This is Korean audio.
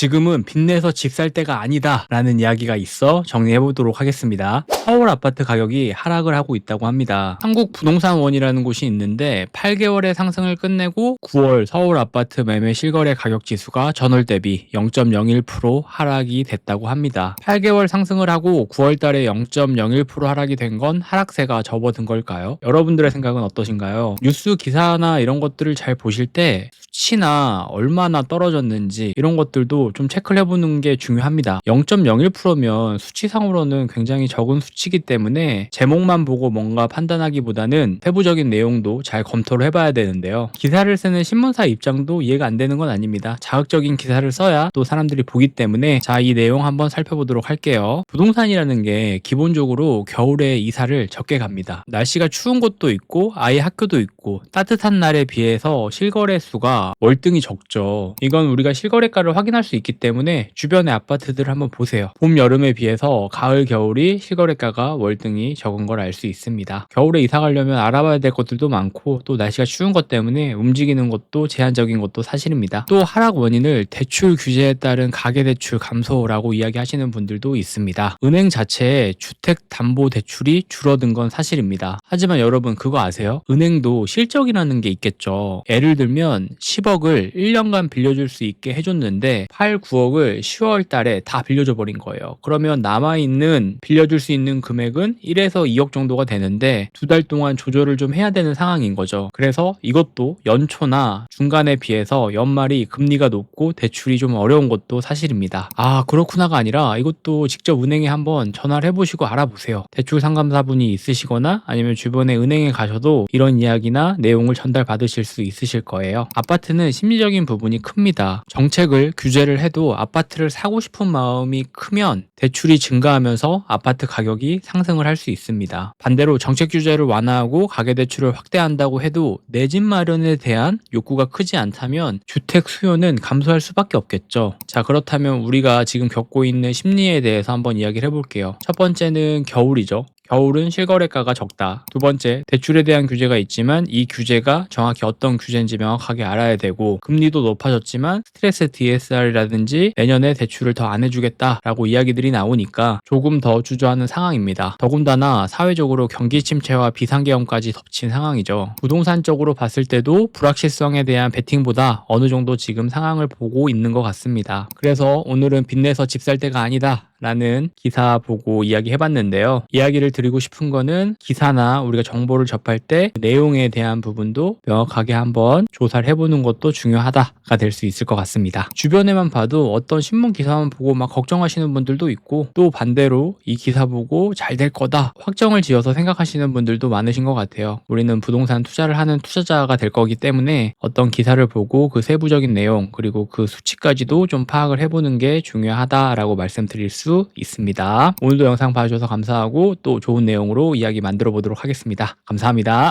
지금은 빚내서 집 살 때가 아니다 라는 이야기가 있어 정리해 보도록 하겠습니다. 서울 아파트 가격이 하락을 하고 있다고 합니다. 한국부동산원이라는 곳이 있는데 8개월의 상승을 끝내고 9월 서울 아파트 매매 실거래 가격 지수가 전월 대비 0.01% 하락이 됐다고 합니다. 8개월 상승을 하고 9월 달에 0.01% 하락이 된 건 하락세가 접어든 걸까요? 여러분들의 생각은 어떠신가요? 뉴스 기사나 이런 것들을 잘 보실 때 수치나 얼마나 떨어졌는지 이런 것들도 좀 체크를 해보는 게 중요합니다. 0.01%면 수치상으로는 굉장히 적은 수치이기 때문에 제목만 보고 뭔가 판단하기보다는 세부적인 내용도 잘 검토를 해봐야 되는데요. 기사를 쓰는 신문사 입장도 이해가 안 되는 건 아닙니다. 자극적인 기사를 써야 또 사람들이 보기 때문에 자, 이 내용 한번 살펴보도록 할게요. 부동산이라는 게 기본적으로 겨울에 이사를 적게 갑니다. 날씨가 추운 곳도 있고 아이 학교도 있고 따뜻한 날에 비해서 실거래 수가 월등히 적죠. 이건 우리가 실거래가를 확인할 수 있기 때문에 주변의 아파트들을 한번 보세요. 봄, 여름에 비해서 가을, 겨울이 실거래가가 월등히 적은 걸 알 수 있습니다. 겨울에 이사 가려면 알아봐야 될 것들도 많고 또 날씨가 추운 것 때문에 움직이는 것도 제한적인 것도 사실입니다. 또 하락 원인을 대출 규제에 따른 가계대출 감소라고 이야기하시는 분들도 있습니다. 은행 자체에 주택담보대출이 줄어든 건 사실입니다. 하지만 여러분 그거 아세요? 은행도 실적이라는 게 있겠죠. 예를 들면 10억을 1년간 빌려줄 수 있게 해줬는데 8, 9억을 10월 달에 다 빌려줘 버린 거예요. 그러면 남아있는 빌려줄 수 있는 금액은 1에서 2억 정도가 되는데 2달 동안 조절을 좀 해야 되는 상황인 거죠. 그래서 이것도 연초나 중간에 비해서 연말이 금리가 높고 대출이 좀 어려운 것도 사실입니다. 아, 그렇구나가 아니라 이것도 직접 은행에 한번 전화를 해보시고 알아보세요. 대출 상담사분이 있으시거나 아니면 주변에 은행에 가셔도 이런 이야기나 내용을 전달받으실 수 있으실 거예요. 아파트는 심리적인 부분이 큽니다. 정책을 규제를 해도 아파트를 사고 싶은 마음이 크면 대출이 증가하면서 아파트 가격이 상승을 할 수 있습니다. 반대로 정책 규제를 완화하고 가계대출을 확대한다고 해도 내 집 마련에 대한 욕구가 크지 않다면 주택 수요는 감소할 수밖에 없겠죠. 자, 그렇다면 우리가 지금 겪고 있는 심리에 대해서 한번 이야기를 해볼게요. 첫 번째는 겨울이죠. 겨울은 실거래가가 적다. 두 번째, 대출에 대한 규제가 있지만 이 규제가 정확히 어떤 규제인지 명확하게 알아야 되고 금리도 높아졌지만 스트레스 DSR이라든지 내년에 대출을 더 안 해주겠다라고 이야기들이 나오니까 조금 더 주저하는 상황입니다. 더군다나 사회적으로 경기 침체와 비상계엄까지 덮친 상황이죠. 부동산적으로 봤을 때도 불확실성에 대한 베팅보다 어느 정도 지금 상황을 보고 있는 것 같습니다. 그래서 오늘은 빚내서 집 살 때가 아니다 라는 기사 보고 이야기해봤는데요. 이야기를 드리고 싶은 거는 기사나 우리가 정보를 접할 때 내용에 대한 부분도 명확하게 한번 조사를 해보는 것도 중요하다가 될 수 있을 것 같습니다. 주변에만 봐도 어떤 신문 기사만 보고 막 걱정하시는 분들도 있고 또 반대로 이 기사 보고 잘 될 거다 확정을 지어서 생각하시는 분들도 많으신 것 같아요. 우리는 부동산 투자를 하는 투자자가 될 거기 때문에 어떤 기사를 보고 그 세부적인 내용 그리고 그 수치까지도 좀 파악을 해보는 게 중요하다라고 말씀드릴 수 있습니다. 오늘도 영상 봐주셔서 감사하고 또 좋은 내용으로 이야기 만들어 보도록 하겠습니다. 감사합니다.